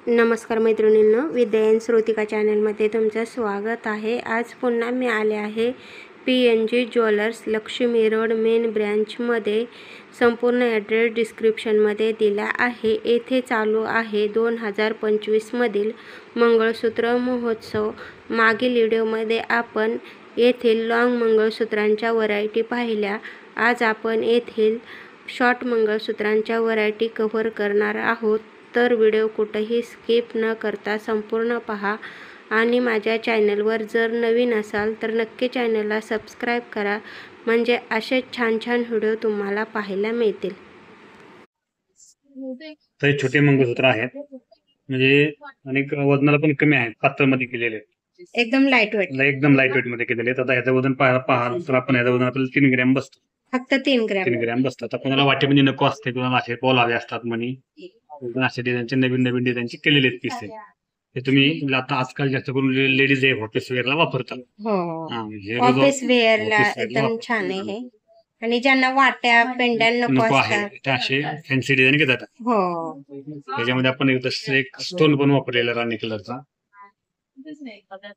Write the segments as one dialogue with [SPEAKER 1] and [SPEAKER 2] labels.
[SPEAKER 1] नमस्कार मैत्रिणींनो, विद्या श्रोतिका चॅनलमध्ये तुमचं स्वागत आहे। आज पुन्हा मी आले आहे PNG jewellers Lakshmi road main ब्रँचमध्ये। संपूर्ण ॲड्रेस डिस्क्रिप्शनमध्ये दिला आहे। येथे चालू आहे 2025 मधील मंगळसूत्र महोत्सव। मागील व्हिडिओमध्ये आपण येथील लॉंग मंगळसूत्रांच्या व्हरायटी पाहिल्या। आज आपण येथील शॉर्ट मंगळसूत्रांच्या व्हरायटी कव्हर करणार आहोत, तर व्हिडिओ कुठेही स्किप न करता संपूर्ण पहा। आणि माझ्या चॅनलवर जर नवीन असाल तर नक्की चॅनलला सबस्क्राइब करा, म्हणजे असे छान छान व्हिडिओ तुम्हाला पाहायला मिळतील।
[SPEAKER 2] तर छोटे मंगळसूत्र आहेत, म्हणजे अनेक वजनाला पण कमी आहेत, पातळ मध्ये केलेले,
[SPEAKER 1] एकदम लाईट
[SPEAKER 2] वेट मध्ये केलेले आहेत। आता ह्याचं वजन पाहाल तर आपण ह्याचं वजन आपल्याला 3 ग्रॅम बसतं,
[SPEAKER 1] फक्त 3 ग्रॅम
[SPEAKER 2] बसतं। आता कोणाला वाटेमध्ये नको असते, कोणाला असे बोलावे असतात म्हणे, असे डिझाईनचे नवीन डिझाईनचे केलेले आहेत पीस आहे। हे तुम्ही आता आजकाल जास्त करून लेडीज आहे ऑफिस वेअरला वापरतात।
[SPEAKER 1] ऑफिस वेअरला एकदम छान आहे। आणि ज्यांना वाट्या पेंडंट नको असतात
[SPEAKER 2] ते असे फॅन्सी डिझाईन घेतात। त्याच्यामध्ये आपण एक स्टोन पण वापरलेला राणी कलरचा।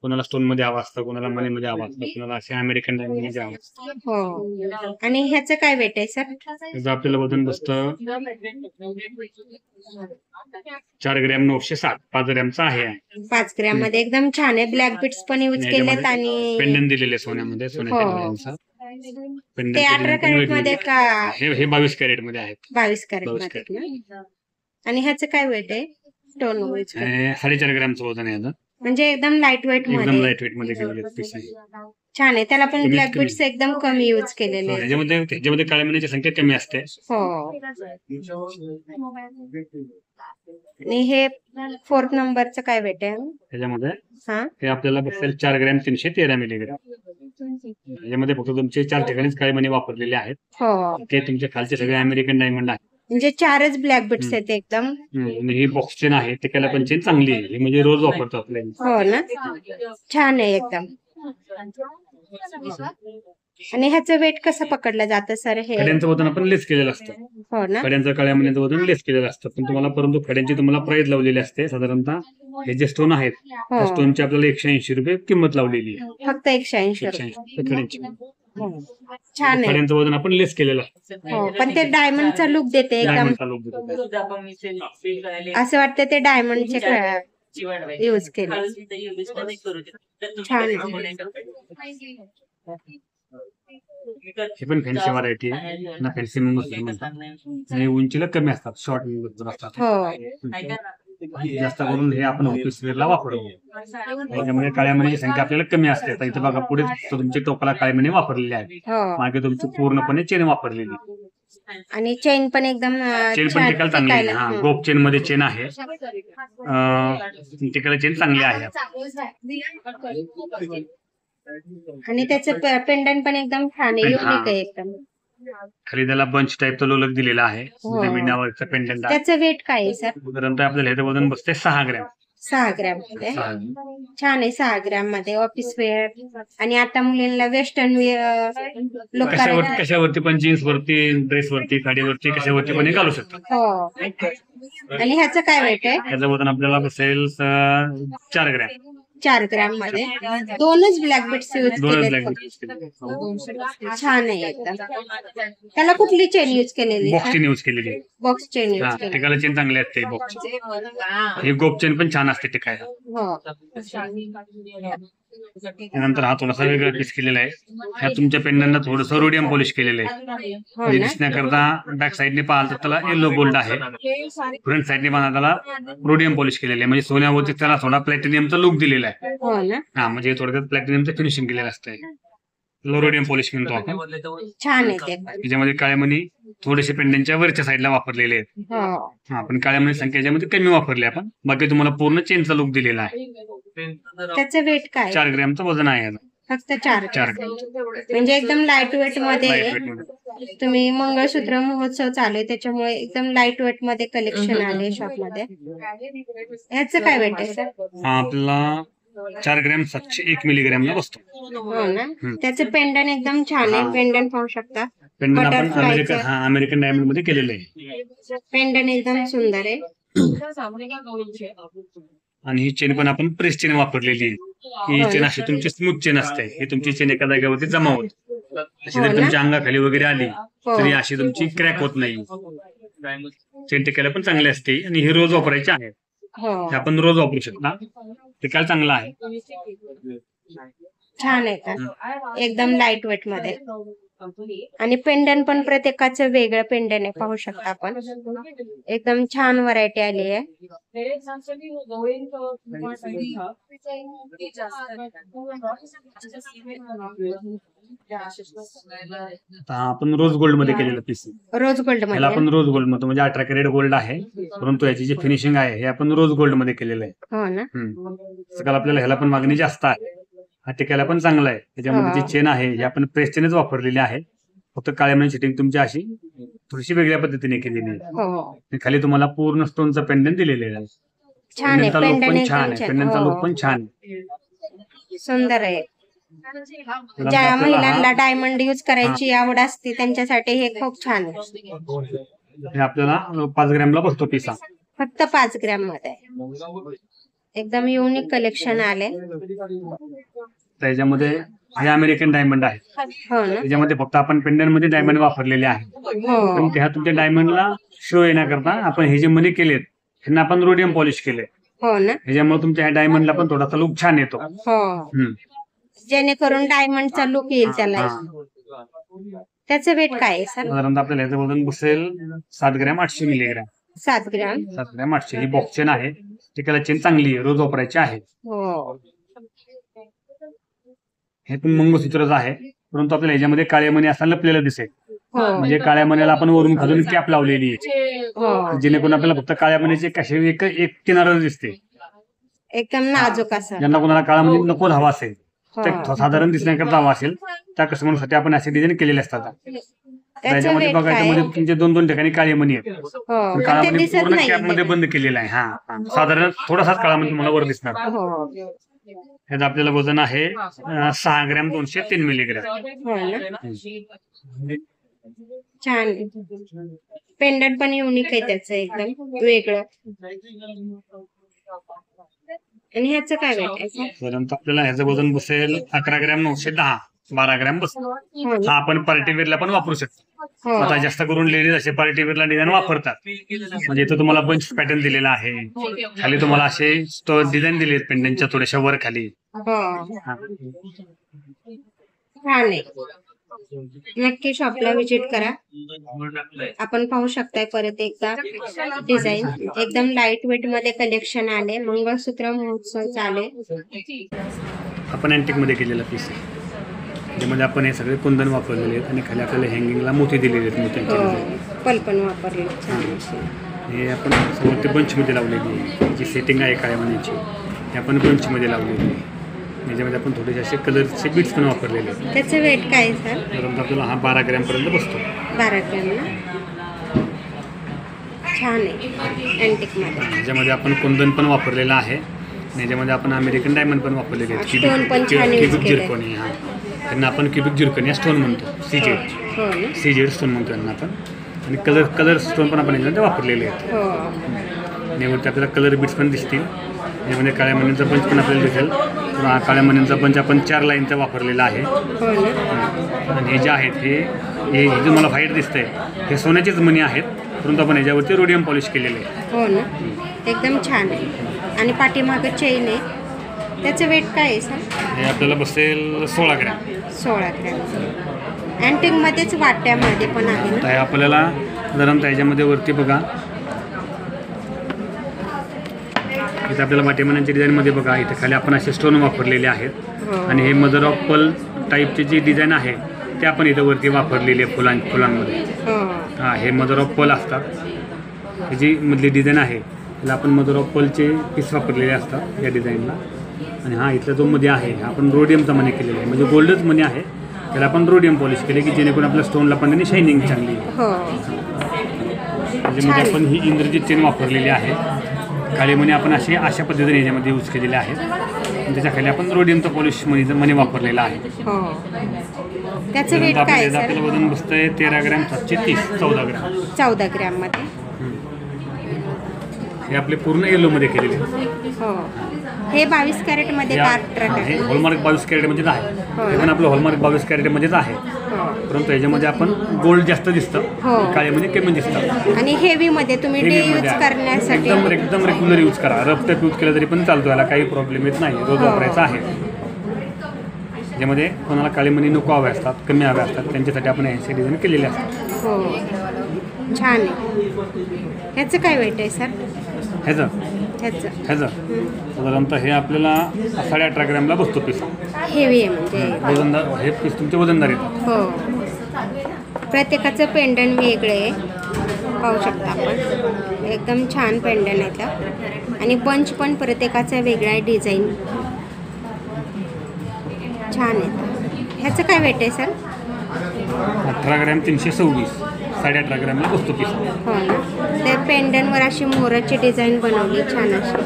[SPEAKER 2] कोणाला स्टोन मध्ये हवा असतं, कोणाला मनी मध्ये हवा असतं, कोणाला असे अमेरिकन डायमंड मध्ये हवा असतं।
[SPEAKER 1] आणि ह्याचं काय वेट आहे सर?
[SPEAKER 2] त्याचं आपल्याला वजन बसतं 4 ग्रॅम 960, 5 ग्रॅमचा आहे।
[SPEAKER 1] 5 ग्रॅम मध्ये एकदम छान आहे। ब्लॅक बीट्स पण यूज केलेत आणि
[SPEAKER 2] पेंडंट दिलेले सोन्यामध्ये, सोन्याच्या डिझाईनचा
[SPEAKER 1] ते 18 कॅरेट मध्ये का?
[SPEAKER 2] हे 22 कॅरेट मध्ये आहेत।
[SPEAKER 1] 22 कॅरेट मध्ये। आणि ह्याचं काय वेट आहे? स्टोन
[SPEAKER 2] 4.5 ग्रॅमचं वजन आहे याचं,
[SPEAKER 1] म्हणजे एकदम लाईट वेट
[SPEAKER 2] मध्ये केलेले पीस आहे।
[SPEAKER 1] छान आहे। त्याला पण ब्लॅक बीट्स एकदम कमी यूज केलेले आहेत।
[SPEAKER 2] त्याच्यामध्ये काळ्या मण्याची संख्या कमी असते।
[SPEAKER 1] आणि हे 4th नंबरचं काय वेट आहे?
[SPEAKER 2] त्याच्यामध्ये हे आपल्याला बसेल 4 ग्रॅम 313 मिलीग्रॅम। याच्यामध्ये फक्त तुमचे 4 ठिकाणीच काळे मणी वापरलेले आहेत। ते तुमचे खालचे सगळे अमेरिकन डायमंड आहेत,
[SPEAKER 1] म्हणजे 4च ब्लॅक बीट्स आहेत एकदम।
[SPEAKER 2] ही बॉक्स चेन आहे, ते त्याला पण चेन चांगली आहे, म्हणजे रोज वापरतो आपल्याला।
[SPEAKER 1] हो ना, छान आहे एकदम। आणि ह्याचं वेट कसं पकडलं जातं सर? हे
[SPEAKER 2] खड्यांचं वजन आपण लेस केलेलं असतं।
[SPEAKER 1] हो ना,
[SPEAKER 2] खड्यांचं काळ्या मण्याचं वजन लेस केलेलं असतं, पण तुम्हाला परंतु खड्यांची तुम्हाला प्राइस लावलेली असते। साधारणतः हे जे स्टोन आहेत, त्या स्टोनची आपल्याला 180 रुपये किंमत लावलेली आहे,
[SPEAKER 1] फक्त 180
[SPEAKER 2] खड्यांची।
[SPEAKER 1] छान आहे।
[SPEAKER 2] खड्यांचं वजन आपण लेस केलेलं आहे,
[SPEAKER 1] पण ते डायमंडचा लुक देते एकदम। असं वाटतं ते डायमंडचे यूज केले, छान आहे।
[SPEAKER 2] हे पण फॅन्सी व्हरायटी आहे ना, फॅन्सी मंगळसूत्र म्हणतात। आणि उंचीला कमी असतात, शॉर्ट मंगळसूत्र असतात। जास्त करून हे आपण ऑफिस वेअरला वापरतो, त्याच्यामुळे काळ्या मण्याची संख्या आपल्याला कमी असते। आता इथे बघा, पुढे तुमच्या टोकाला काळे मणी वापरलेले आहेत, मागे तुमची पूर्णपणे चेन वापरलेली,
[SPEAKER 1] आणि चेन पण एकदम
[SPEAKER 2] चेन पण टिकायला चांगली आहे। गोप चेन मध्ये चेन आहे, टिकायला चेन चांगली आहे।
[SPEAKER 1] आणि त्याचं पेंडंट पण एकदम छान आहे, युनिक आहे एकदम।
[SPEAKER 2] खाली त्याला बंच टाईपचा लोलक दिलेला आहे, मीनावरचा पेंडंट आहे।
[SPEAKER 1] त्याचं वेट काय आहे सर?
[SPEAKER 2] साधारणतः आपल्याला ह्याचं वजन बसते 6 ग्रॅम।
[SPEAKER 1] 6 ग्रॅम मध्ये छान आहे। 6 ग्रॅम मध्ये ऑफिस वेअर, आणि आता मुलींना वेस्टर्न वेअर
[SPEAKER 2] कशावरती पण, जीन्स वरती, ड्रेस वरती, साडीवरती, कशावरती पण घालू शकतो।
[SPEAKER 1] आणि ह्याचं काय वेट आहे?
[SPEAKER 2] ह्याचं वजन आपल्याला बसेल 4 ग्रॅम।
[SPEAKER 1] 4 ग्रॅम मध्ये 2च ब्लॅक बीट्स यूज केले, छान आहे एकदम। त्याला कुठली चेन यूज केलेली?
[SPEAKER 2] बॉक्स चेन यूज केलेली,
[SPEAKER 1] बॉक्स चेन यूज केली,
[SPEAKER 2] टिकायला चेन चांगली असते बॉक्स। ही गोप चेन पण छान असते टिकायला। त्यानंतर हा थोडासा वेगळा पीस केलेला आहे, ह्या तुमच्या पेंडंटला थोडस रोडियम पॉलिश केलेलं आहे। दिसण्याकरता बॅक साईडने पाहाल तर त्याला येलो गोल्ड आहे, फ्रंट साईडने पाहाल त्याला रोडियम पॉलिश केलेलं आहे, म्हणजे सोन्यावरती त्याला थोडा प्लॅटिनियमचा लुक दिलेला आहे। म्हणजे थोडक्यात प्लॅटिनियमचं फिनिशिंग केलेलं असतं, रोडियम पॉलिश म्हणतो आपण,
[SPEAKER 1] छान आहे ते।
[SPEAKER 2] त्याच्यामध्ये काळे मणी थोडेसे पेंडंटच्या वरच्या साईडला वापरलेले आहेत, पण काळ्या मणी संख्या याच्यामध्ये कमी वापरली आपण, बाकी तुम्हाला पूर्ण चेनचा लुक दिलेला आहे।
[SPEAKER 1] त्याचं वेट काय?
[SPEAKER 2] 4 ग्रॅमचं वजन आहे,
[SPEAKER 1] फक्त 4 म्हणजे एकदम लाईट वेट मध्ये। तुम्ही मंगळसूत्र महोत्सव चालू आहे, त्याच्यामुळे एकदम लाईट वेट मध्ये कलेक्शन आले शॉप मध्ये। ह्याचं काय वेट आहे सर?
[SPEAKER 2] हा आपला 4 ग्रॅम 701 मिलीग्रॅमला बसतो।
[SPEAKER 1] हो ना, त्याचं पेंडंट एकदम छान आहे, पेंडंट पाहू शकता।
[SPEAKER 2] पेंडंट आपण अमेरिकन डायमंड मध्ये केलेलं आहे,
[SPEAKER 1] पेंडंट एकदम सुंदर आहे।
[SPEAKER 2] आणि ही चेन पण आपण प्रेस चेन वापरलेली आहे. ही चेन अशी तुमची स्मूथ चेन असते. ही तुमची चेन एका जागेवरती जमा होत. अशी जर तुमच्या अंगाखाली वगैरे आली तरी अशी तुमची क्रॅक होत नाही. चेन टिकायला पण चांगली असते आणि ही रोज वापरायची आहे. हे आपण रोज वापरू शकता. टिकायला चांगला आहे.
[SPEAKER 1] छान आहे का? एकदम लाईट वेट मध्ये. आणि पेंडन पण प्रत्येकाचं वेगळं पेंडन आहे, पाहू शकता आपण. एकदम छान व्हरायटी आली आहे.
[SPEAKER 2] आपण रोज गोल्ड मध्ये केलेलं पीस.
[SPEAKER 1] रोज गोल्ड
[SPEAKER 2] ह्याला
[SPEAKER 1] मध्ये.
[SPEAKER 2] आपण रोज गोल्ड मध्ये म्हणजे 18 कॅरेट गोल्ड आहे, परंतु याची जी फिनिशिंग आहे हे आपण रोज गोल्ड मध्ये केलेलं आहे.
[SPEAKER 1] हो ना.
[SPEAKER 2] सकाळ आपल्याला ह्याला पण मागणी जास्त आहे. हा टिकायला पण चांगला आहे. त्याच्यामध्ये जी चेन आहे ही आपण प्रेस चेनच वापरलेली आहे. फक्त काळ्या मणी सेटिंग तुमची अशी थोडीशी वेगळ्या पद्धतीने केलेली आहे.
[SPEAKER 1] हो.
[SPEAKER 2] आणि खाली तुम्हाला पूर्ण स्टोनचं पेंडन दिलेलं आहे.
[SPEAKER 1] छान आहे.
[SPEAKER 2] पेंडनचा लुक
[SPEAKER 1] पेंडन
[SPEAKER 2] पण
[SPEAKER 1] एकदम
[SPEAKER 2] छान आहे.
[SPEAKER 1] छान.
[SPEAKER 2] पेंडनचा लुक
[SPEAKER 1] हो.
[SPEAKER 2] पण छान आहे.
[SPEAKER 1] सुंदर आहे.
[SPEAKER 2] त्यानंतर
[SPEAKER 1] ज्या
[SPEAKER 2] आपल्याला
[SPEAKER 1] महिलांना
[SPEAKER 2] हा-
[SPEAKER 1] डायमंड यूज करायची आवड असते त्यांच्यासाठी हे खूप छान आहे.
[SPEAKER 2] हे आपल्याला 5 ग्रॅमला बसतो पिसा.
[SPEAKER 1] फक्त 5 ग्रॅम मध्ये. एकदम युनिक कलेक्शन आले.
[SPEAKER 2] त्याच्यामध्ये हे अमेरिकन डायमंड आहे.
[SPEAKER 1] हो ना.
[SPEAKER 2] त्याच्यामध्ये फक्त आपण पेंडन मध्ये डायमंड वापरलेले आहे.
[SPEAKER 1] हो.
[SPEAKER 2] पण त्या तुमच्या डायमंडला शो येण्याकरता आपण हे जे मनी केलेत ह्यांना आपण रोडियम पॉलिश केले.
[SPEAKER 1] हो ना.
[SPEAKER 2] ह्याच्यामुळे तुमच्या ह्या डायमंडला पण थोडासा लुक छान येतो.
[SPEAKER 1] हो. जेणेकरून डायमंडचा लुक येईल त्याला.
[SPEAKER 2] हा.
[SPEAKER 1] त्याचं वेट काय आहे सर?
[SPEAKER 2] साधारणतः आपल्याला ह्याचं वजन बसेल 7 ग्रॅम 800 मिलीग्रॅम.
[SPEAKER 1] 7 ग्रॅम.
[SPEAKER 2] 7 ग्रॅम 800. ही बॉक्स चेन आहे. टिकायला चेन चांगली आहे, रोज वापरायची आहे.
[SPEAKER 1] हो.
[SPEAKER 2] हे पण मंगळसूत्रच आहे, परंतु आपल्याला ह्याच्यामध्ये काळे मणी असताना लपलेलं दिसेल.
[SPEAKER 1] हो.
[SPEAKER 2] म्हणजे काळ्या मण्याला आपण वरून खालून कॅप लावलेली आहे,
[SPEAKER 1] हो.
[SPEAKER 2] जेणेकरून आपल्याला फक्त काळ्या मण्याची कशी एक किनारा दिसते.
[SPEAKER 1] एकदम नाजूक असं.
[SPEAKER 2] ज्यांना कोणाला काळा मणी नको हवा असेल,
[SPEAKER 1] हो.
[SPEAKER 2] तर साधारण दिसण्याकरता हवा असेल त्या कस्टमरसाठी आपण असे डिझाईन केलेले असतात.
[SPEAKER 1] त्याचं
[SPEAKER 2] त्याच्यामध्ये
[SPEAKER 1] वेट
[SPEAKER 2] बघा,
[SPEAKER 1] काय?
[SPEAKER 2] याच्यामध्ये तुमचे 2-2 ठिकाणी काळे मणी आहेत.
[SPEAKER 1] हो.
[SPEAKER 2] पण
[SPEAKER 1] पण
[SPEAKER 2] काळा
[SPEAKER 1] ते
[SPEAKER 2] मणी
[SPEAKER 1] दिसत
[SPEAKER 2] पूर्ण
[SPEAKER 1] नाही.
[SPEAKER 2] कॅप मध्ये बंद केलेला आहे. हा, साधारण थोडासाच काळा मणी तुम्हाला वर दिसणार.
[SPEAKER 1] हो.
[SPEAKER 2] ह्याचं आपल्याला वजन आहे 6 ग्रॅम 203 मिलीग्रॅम.
[SPEAKER 1] हो ना. छान. पेंडंट पण युनिक आहे त्याचं, एकदम वेगळं. आणि ह्याचं काय वेट आहे सर?
[SPEAKER 2] साधारणतः आपल्याला ह्याचं वजन बसेल 11 ग्रॅम 910. 12 ग्रॅम बस.
[SPEAKER 1] हो
[SPEAKER 2] हा
[SPEAKER 1] ना.
[SPEAKER 2] आपण पार्टीवेअरला पण वापरू शकतो.
[SPEAKER 1] हो.
[SPEAKER 2] आता जास्त करून लेडीज असे पार्टीवेअरला डिझाईन वापरतात. म्हणजे इथं तुम्हाला बंच पॅटर्न दिलेला आहे, खाली तुम्हाला असे डिझाईन दिले आहेत पेंडनच्या थोड्याशा वर खाली.
[SPEAKER 1] हो.
[SPEAKER 2] हा.
[SPEAKER 1] छान आहे. नक्की शॉपला व्हिजिट करा. आपण पाहू शकताय परत एकदा डिझाईन. एकदम लाईट वेट मध्ये कलेक्शन आले. मंगळसूत्र महोत्सव चाले.
[SPEAKER 2] आपण अँटिक मध्ये केलेला पीस आहे, ज्यामध्ये आपण हे सगळे कुंदन वापरलेले आहेत आणि खाली आपल्याला हँगिंगला मोती दिलेले आहेत मोत्यांचे
[SPEAKER 1] हो.
[SPEAKER 2] design.
[SPEAKER 1] पल पण वापरले छान अशी.
[SPEAKER 2] हे आपण समोर बंच मध्ये लावलेली आहे. जी सेटिंग आहे काळ्या मण्याची हे आपण बंच मध्ये लावलेली आहे. याच्यामध्ये आपण थोडेसे असे कलरचे बीट्स पण वापरलेले आहेत.
[SPEAKER 1] त्याचं वेट काय आहे सर?
[SPEAKER 2] परंतु आपल्याला हा 12 ग्रॅम पर्यंत बसतो.
[SPEAKER 1] 12 ग्रॅम ना. छान आहे अँटिक मध्ये.
[SPEAKER 2] ह्याच्यामध्ये आपण कुंदन पण वापरलेलं आहे आणि याच्यामध्ये आपण अमेरिकन डायमंड पण वापरलेले आहेत.
[SPEAKER 1] Stone पण छान use
[SPEAKER 2] क्युबिक
[SPEAKER 1] केलंय.
[SPEAKER 2] जिरकोनी. हा, त्यांना आपण क्युबिक जिरकोनी स्टोन म्हणतो. सीजेड
[SPEAKER 1] हो ना.
[SPEAKER 2] सीजेड स्टोन म्हणतो यांना आपण. आणि कलर स्टोन पण आपण याच्यामध्ये वापरलेले आहेत.
[SPEAKER 1] हो.
[SPEAKER 2] आणि यावरती आपल्याला कलर बीट्स पण दिसतील. यामध्ये काळ्या मण्यांचा पंच पण आपल्याला दिसेल. हा काळ्या मण्यांचा पंच आपण 4 लाईनचा वापरलेला आहे.
[SPEAKER 1] हो ना.
[SPEAKER 2] आणि हे जे आहेत हे जे मला व्हाईट दिसतंय हे सोन्याचेच मणी आहेत, परंतु आपण याच्यावरती रोडियम पॉलिश केलेले आहे.
[SPEAKER 1] हो ना. एकदम छान आहे. आणि पाठीमागं चेन आहे. त्याचं वेट काय आहे सर?
[SPEAKER 2] हे आपल्याला बसेल 16 ग्रॅम.
[SPEAKER 1] 16 ग्रॅम. अँटिक मध्येच वाट्यामध्ये पण आहे
[SPEAKER 2] तर
[SPEAKER 1] ना.
[SPEAKER 2] हे आपल्याला साधारणतः याच्यामध्ये वरती बघा, इथे आपल्याला वाटेमनांच्या डिझाईनमध्ये बघा, इथे खाली आपण असे स्टोन वापरलेले आहेत.
[SPEAKER 1] हो.
[SPEAKER 2] आणि हे मदर ऑफ पल टाईपची जी डिझाईन आहे ते आपण इथं वरती वापरलेली आहे फुलांमध्ये.
[SPEAKER 1] हो.
[SPEAKER 2] हा, हे मदर ऑफ पल असतात. ही जी मधली डिझाईन आहे त्याला आपण मदर ऑफ पलचे पीस वापरलेले असतात या डिझाईनला. आणि हा इथला जो मध्ये आहे हा आपण रोडियमचा मनी केलेला आहे, म्हणजे गोल्डच मनी आहे, त्याला आपण रोडियम पॉलिश केले की जेणेकरून आपल्या स्टोनला पण त्याने शायनिंग चांगली आहे.
[SPEAKER 1] हो.
[SPEAKER 2] त्याच्यामध्ये आपण ही इंद्रजीत चेन वापरलेली आहे. काळे मणी आपण अशा पद्धतीने याच्यामध्ये यूज केलेले आहेत. आणि त्याच्या खाली आपण रोडियमचा पॉलिश मनी वापरलेला आहे.
[SPEAKER 1] हो. त्याचं वेट काय आहे
[SPEAKER 2] आपल्याला
[SPEAKER 1] सर?
[SPEAKER 2] वजन बसतंय 13 ग्रॅम 730. 14 ग्रॅम.
[SPEAKER 1] 14 ग्रॅम मध्ये.
[SPEAKER 2] हे आपले पूर्ण येलोमध्ये केलेले आहेत.
[SPEAKER 1] हो, हे 22 कॅरेटमध्ये का 18
[SPEAKER 2] हे
[SPEAKER 1] कॅरेट?
[SPEAKER 2] हॉलमार्क 22 कॅरेटमध्येच आहे.
[SPEAKER 1] हो.
[SPEAKER 2] हे पण आपलं हॉलमार्क 22 कॅरेटमध्येच आहे,
[SPEAKER 1] हो
[SPEAKER 2] परंतु ह्याच्यामध्ये आपण गोल्ड जास्त दिसतं,
[SPEAKER 1] हो.
[SPEAKER 2] काळेमध्ये कमी दिसतं.
[SPEAKER 1] आणि हेवीमध्ये तुम्ही डे यूज
[SPEAKER 2] हेवीमध्ये
[SPEAKER 1] करण्यासाठी
[SPEAKER 2] एकदम रेग्युलर यूज करा. रफ टफ यूज केला तरी पण चालतो, याला काही प्रॉब्लेम येत नाही, रोज
[SPEAKER 1] हो.
[SPEAKER 2] वापरायचा आहे. ज्यामध्ये कोणाला काळे मणी नको हवे असतात, कमी हवे असतात, त्यांच्यासाठी आपण ह्याचे डिझाईन केलेले असतात.
[SPEAKER 1] हो, छान आहे. ह्याचं काय वेट आहे सर?
[SPEAKER 2] ह्याचं
[SPEAKER 1] ह्याचं
[SPEAKER 2] साधारणतः हे आपल्याला 18.5 ग्रॅमला बसतो पीस.
[SPEAKER 1] हेवी आहे म्हणजे.
[SPEAKER 2] वजनदार हे पीस तुमचे वजनदार येतात.
[SPEAKER 1] हो, प्रत्येकाचं पेंडंट वेगळे आहे, पाहू शकता आपण. एकदम छान पेंडंट येतं आणि बंच पण प्रत्येकाचा वेगळा आहे, डिझाईन छान येतं. ह्याचं काय वेट आहे सर?
[SPEAKER 2] 18 ग्रॅम 326, 18.5 ग्रॅमला बसतो पीस.
[SPEAKER 1] हो ना, त्या पेंडंटवर अशी मोराची डिझाईन बनवली छान अशी,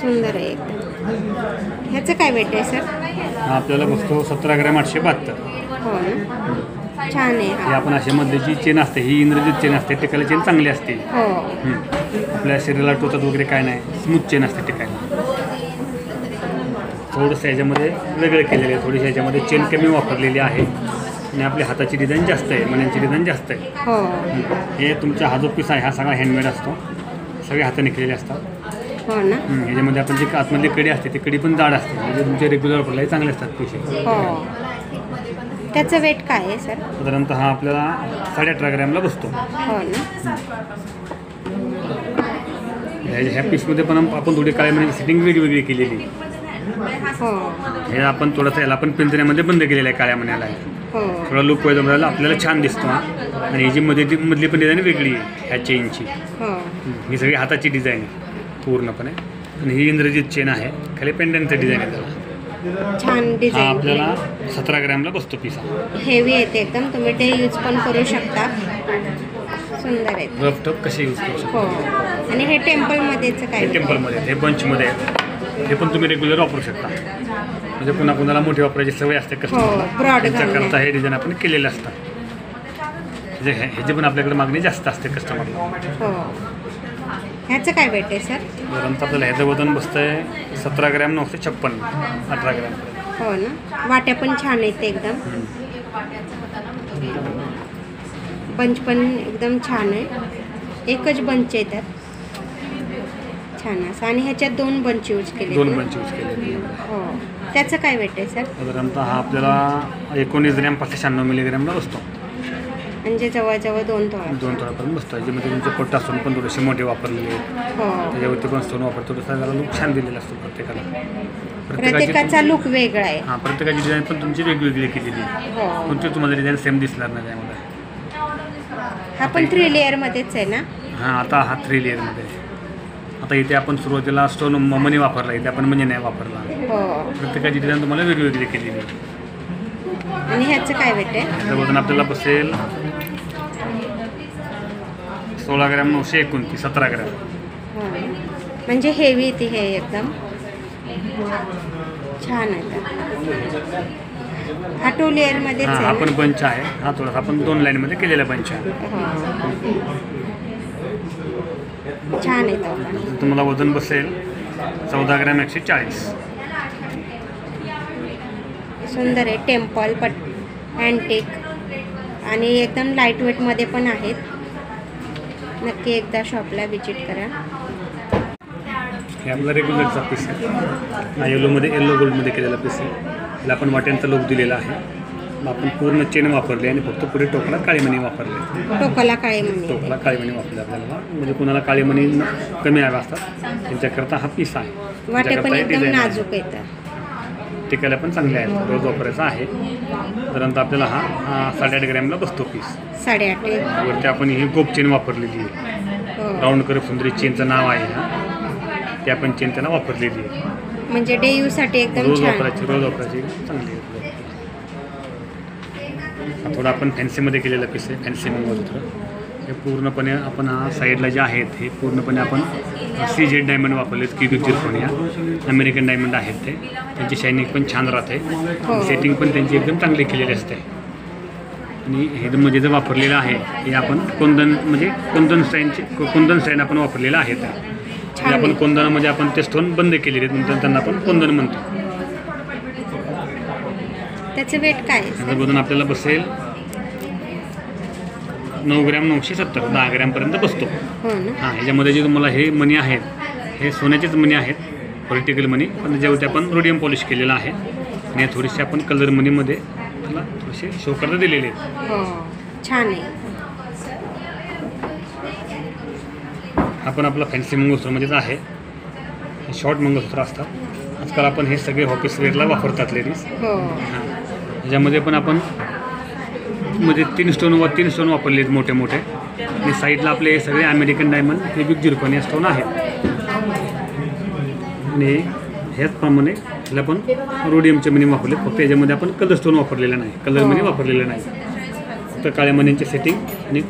[SPEAKER 1] सुंदर आहे एकदम. ह्याचं काय वेट आहे सर?
[SPEAKER 2] हा आपल्याला बसतो 17 ग्रॅम 872.
[SPEAKER 1] हो ना, छान आहे
[SPEAKER 2] ही
[SPEAKER 1] हा.
[SPEAKER 2] आपण अशा मधली चेन असते, ही इंद्रजित चेन असते, टिकायला चेन चांगली असते.
[SPEAKER 1] हो
[SPEAKER 2] आपल्या शरीराला टोचत वगैरे काय नाही, स्मूथ चेन असते टिकायला. थोडंसं ह्याच्यामध्ये वेगळं केलेलं आहे, थोडीशी ह्याच्यामध्ये चेन कमी वापरलेली आहे आणि आपल्या हाताची डिझाईन जास्त आहे, मण्यांची डिझाईन जास्त आहे.
[SPEAKER 1] हो
[SPEAKER 2] हे तुमचा हा जो पीस आहे हा सगळा हँडमेड असतो, सगळे हाताने केलेले असतात.
[SPEAKER 1] हो ना.
[SPEAKER 2] ह्याच्यामध्ये आपण जी आतमधली कडी असते ती कडी पण जाड असते, म्हणजे तुमचे रेग्युलर वापरलाही चांगले असतात पीस.
[SPEAKER 1] हो, त्याचं वेट काय आहे सर?
[SPEAKER 2] साधारणतः हा आपल्याला 18.5 ग्रॅमला बसतो.
[SPEAKER 1] हो ना.
[SPEAKER 2] ह्या पीसमध्ये पण आपण थोडी काळी म्हणजे सेटिंग वेगवेगळी केलेली.
[SPEAKER 1] हो
[SPEAKER 2] हे आपण थोडंसं याला आपण पिंजऱ्यामध्ये बंद केलेलं आहे काळ्या मण्याला.
[SPEAKER 1] हो
[SPEAKER 2] थोडा लुक पाहिजे आपल्याला, आपल्याला छान दिसतो हा. आणि ह्याची मधली पण डिझाईन वेगळी आहे ह्या चेनची.
[SPEAKER 1] हो
[SPEAKER 2] ही सगळी हाताची डिझाईन आहे पूर्णपणे, आणि ही इंद्रजित चेन आहे, खाली पेंडंटचं डिझाईन आहे त्याला.
[SPEAKER 1] छान
[SPEAKER 2] हा
[SPEAKER 1] डिझाईन.
[SPEAKER 2] आपल्याला 17 ग्रॅमला बसतो पीस.
[SPEAKER 1] हेवी येते एकदम, तुम्ही डे यूज पण करू शकता, सुंदर आहे.
[SPEAKER 2] रफ टफ कसे यूज करू शकतो.
[SPEAKER 1] हो, आणि हे टेम्पलमध्येच काय?
[SPEAKER 2] हे टेम्पलमध्ये, हे बंचमध्ये आहे, हे पण तुम्ही रेग्युलर वापरू शकता. म्हणजे पुन्हा कुणाला मोठी वापरायची सवय असते
[SPEAKER 1] हो,
[SPEAKER 2] कस्टमरला,
[SPEAKER 1] ब्रॉड
[SPEAKER 2] त्यांच्याकरता हे डिझाईन आपण केलेलं असतं. म्हणजे ह्याची पण आपल्याकडे मागणी जास्त असते कस्टमरला.
[SPEAKER 1] हो, ह्याचं काय वेट आहे सर?
[SPEAKER 2] साधारणतः आपल्याला ह्याचं वजन बसतं आहे 17 ग्रॅम 956, 18 ग्रॅम.
[SPEAKER 1] हो ना, वाट्या पण छान आहेत एकदम, बंच पण एकदम छान आहे, एकच बंच आहे त्यात, छान असं. आणि ह्याच्यात 2 बंच यूज केले.
[SPEAKER 2] 2 बंच यूज केले.
[SPEAKER 1] हो, त्याचं काय वेट आहे सर?
[SPEAKER 2] साधारणतः हा आपल्याला 19 ग्रॅम 596 मिलीग्रॅमला बसतो.
[SPEAKER 1] म्हणजे जवळजवळ 2 तोळा.
[SPEAKER 2] 2 तोळापर्यंत बसतो. याच्यामध्ये तुमचे पोट्टा स्टोन पण थोडेसे मोठे वापरलेले आहेत,
[SPEAKER 1] हो,
[SPEAKER 2] त्याच्यावरती पण स्टोन वापरतो, तसा त्याला लुक छान दिलेला असतो प्रत्येकाला.
[SPEAKER 1] प्रत्येकाचा लुक वेगळा आहे.
[SPEAKER 2] हां, प्रत्येकाची डिझाईन पण तुमची वेगवेगळी केलेली आहे.
[SPEAKER 1] हो,
[SPEAKER 2] कोणती तुम्हाला डिझाईन सेम दिसणार नाही त्यामध्ये.
[SPEAKER 1] हा पण 3 लेअरमध्येच आहे ना?
[SPEAKER 2] हां, आता हा 3 लेअरमध्ये आहे. आता इथे आपण सुरुवातीला स्टोन मनी वापरला, इथे आपण मनी नाही वापरला.
[SPEAKER 1] हो,
[SPEAKER 2] प्रत्येकाची डिझाईन तुम्हाला वेगवेगळी केलेली आहे.
[SPEAKER 1] आणि ह्याचं काय वेट आहे?
[SPEAKER 2] त्याचं वजन आपल्याला बसेल 16 ग्रॅम 929, 17 ग्रॅम.
[SPEAKER 1] हो, म्हणजे हेवी येते हे एकदम, छान आहे. हा 2 लेअरमध्येच
[SPEAKER 2] हां,
[SPEAKER 1] आहे
[SPEAKER 2] हा
[SPEAKER 1] ना?
[SPEAKER 2] पण बंच आहे. हा थोडासा आपण 2 लाईनमध्ये केलेला बंच आहे.
[SPEAKER 1] हो, छान आहे तो पण.
[SPEAKER 2] तुम्हाला वजन बसेल 14 ग्रॅम 140.
[SPEAKER 1] सुंदर आहे, टेम्पल पट अँटिक आणि एकदम लाईट वेटमध्ये पण आहेत. नक्की एकदा शॉपला विजिट करा.
[SPEAKER 2] हे आपला रेग्युलरचा पीस आहे. हा येलो गोल्डमध्ये केलेला पीस आहे. त्याला आपण वाट्यांचा लुक दिलेला आहे. आपण पूर्ण चेन वापरली आणि फक्त पुढे टोकला काळी मणी वापरले.
[SPEAKER 1] टोकाला काळी मणी.
[SPEAKER 2] टोकला काळी मणी वापरले आपल्याला, म्हणजे कुणाला काळी मणी कमी हव्या असतात त्यांच्याकरता हा पीस आहे.
[SPEAKER 1] वाटे पण एकदम नाजूक येतात,
[SPEAKER 2] टिकायला पण चांगले आहेत, रोज वापरायचा आहे. साधारणतः आपल्याला हा 8.5 ग्रॅमला बसतो पीस.
[SPEAKER 1] 8.5.
[SPEAKER 2] वरती आपण ही गोप चेन वापरलेली आहे.
[SPEAKER 1] हो,
[SPEAKER 2] राऊंड करप सुंदरी चेनचं नाव आहे हा, ते आपण चेन त्यांना वापरलेली आहे.
[SPEAKER 1] म्हणजे डे यूजसाठी एकदम
[SPEAKER 2] रोज
[SPEAKER 1] छान.
[SPEAKER 2] वापरायची चांगली आहे. हा थोडा आपण फॅन्सीमध्ये केलेला पीस आहे, फॅन्सी म्हणून थोडं. हे पूर्णपणे आपण हा साईडला जे आहेत हे पूर्णपणे आपण CZ डायमंड वापरलेत, क्युबिक झिरकोनिया अमेरिकन डायमंड आहेत ते. त्यांची शायनिंग पण छान राहते,
[SPEAKER 1] हो.
[SPEAKER 2] सेटिंग पण त्यांची एकदम चांगली केलेली असते. आणि हे मध्ये जे वापरलेलं आहे हे आपण कुंदन म्हणजे कुंदन स्टँड आपण वापरलेलं आहे. ते आपण कुंदनामध्ये आपण ते स्टोन बंद केलेले आहेत म्हणून त्यांना आपण कुंदन म्हणतो.
[SPEAKER 1] त्याचं वेट काय आहे?
[SPEAKER 2] त्याचं वजन आपल्याला बसेल 9 ग्रॅम 970, 10 ग्रॅमपर्यंत बसतो.
[SPEAKER 1] हो ना.
[SPEAKER 2] हां, ह्याच्यामध्ये जे तुम्हाला हे मणी आहेत हे सोन्याचेच मणी आहेत, पॉलिटिकल मनी, पण त्याच्यावरती आपण रोडियम पॉलिश केलेलं आहे आणि थोडीशी आपण कलर मनीमध्ये त्याला थोडेसे शो करता दिलेले आहेत.
[SPEAKER 1] हो, छान आहे.
[SPEAKER 2] आपण आपला फॅन्सी मंगळसूत्रमध्येच आहे. शॉर्ट मंगळसूत्र असतात आजकाल, आपण हे सगळे ऑफिस वेअरला वापरतात लेडीज.
[SPEAKER 1] हो.
[SPEAKER 2] हां, ह्याच्यामध्ये पण आपण मध्ये 3 स्टोन वापरले आहेत मोठे मोठे आणि साईडला आपले सगळे अमेरिकन डायमंड हे बिग झिरकोनिया स्टोन आहेत. आणि ह्याचप्रमाणे ह्याला पण रोडियमचे मनी वापरले, फक्त याच्यामध्ये आपण कलर स्टोन वापरलेलं नाही, कलर मनी वापरलेलं नाही. फक्त काळ्या मण्यांची सेटिंग आणि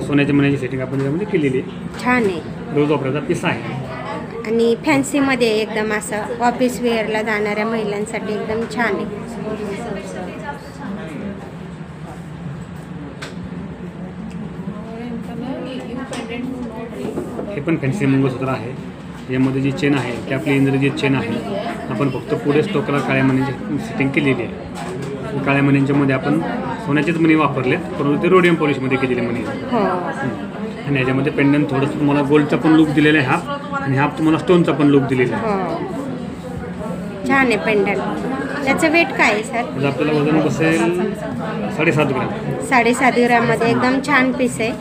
[SPEAKER 2] सोन्याच्या मण्यांची सेटिंग आपण याच्यामध्ये केलेली आहे.
[SPEAKER 1] छान आहे.
[SPEAKER 2] रोज वापरायचा पीस आहे.
[SPEAKER 1] आणि फॅन्सीमध्ये एकदम असं ऑफिस वेअरला जाणाऱ्या महिलांसाठी एकदम छान आहे.
[SPEAKER 2] हे पण फॅन्सी मंगळसूत्र आहे. यामध्ये जी चेन आहे ती आपली इंद्रजीत चेन आहे. आपण फक्त पुढे स्टोकला काळ्या मण्यांची सेटिंग केलेली आहे. काळ्या मण्यांच्यामध्ये आपण सोन्याचेच मणी वापरलेत, परंतु ते रोडियम पॉलिशमध्ये केलेले मणी आहेत.
[SPEAKER 1] हो.
[SPEAKER 2] आणि याच्यामध्ये पेंडंट थोडंसं तुम्हाला गोल्डचा पण लुक दिलेला आहे हाफ, आणि हाफ तुम्हाला स्टोनचा पण लुक दिलेला आहे.
[SPEAKER 1] हो, छान आहे पेंडंट. त्याचं वेट काय आहे सर?
[SPEAKER 2] म्हणजे आपल्याला वजन बसेल 7.5 ग्रॅम.
[SPEAKER 1] 7.5 ग्रॅममध्ये एकदम छान पीस आहे.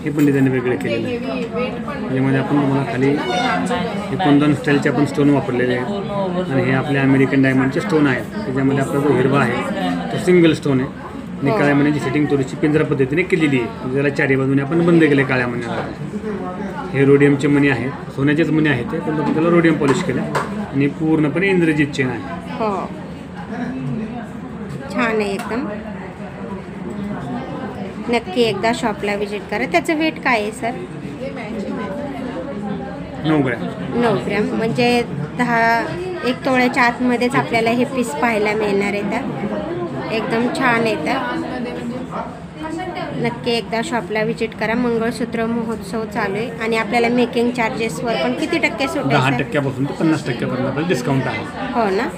[SPEAKER 2] हे पण डिझाईन वेगळे केलेलं आहे. यामध्ये आपण तुम्हाला खाली हे कुंदन स्टाईलचे आपण स्टोन वापरलेले आहेत आणि हे आपले अमेरिकन डायमंडचे स्टोन आहेत. त्याच्यामध्ये आपला जो हिरवा आहे तो सिंगल स्टोन आहे आणि काळ्या मण्याची सेटिंग थोडीशी पिंजरा पद्धतीने केलेली आहे. त्याला चारी बाजूने आपण बंद केले काळ्या मण्याला. हे रोडियमचे मणी आहेत, सोन्याचेच मणी आहेत ते, पण त्याला रोडियम पॉलिश केलं आणि पूर्णपणे इंद्रजीत चेन आहे.
[SPEAKER 1] हो, छान आहे एकदम. नक्की एकदा शॉपला व्हिजिट करा. त्याचं वेट काय आहे सर?
[SPEAKER 2] 9 ग्रॅम.
[SPEAKER 1] 9 ग्रॅम म्हणजे 1 तोळ्याच्या आतमध्येच आपल्याला हे पीस पाहायला मिळणार आहे. तर एकदम छान येतं. नक्की एकदा शॉपला व्हिजिट करा. मंगळसूत्र महोत्सव चालू आहे आणि आपल्याला मेकिंग चार्जेसवर पण किती टक्के सूट आहे?
[SPEAKER 2] 10% ते 50% डिस्काउंट आहे.
[SPEAKER 1] हो ना.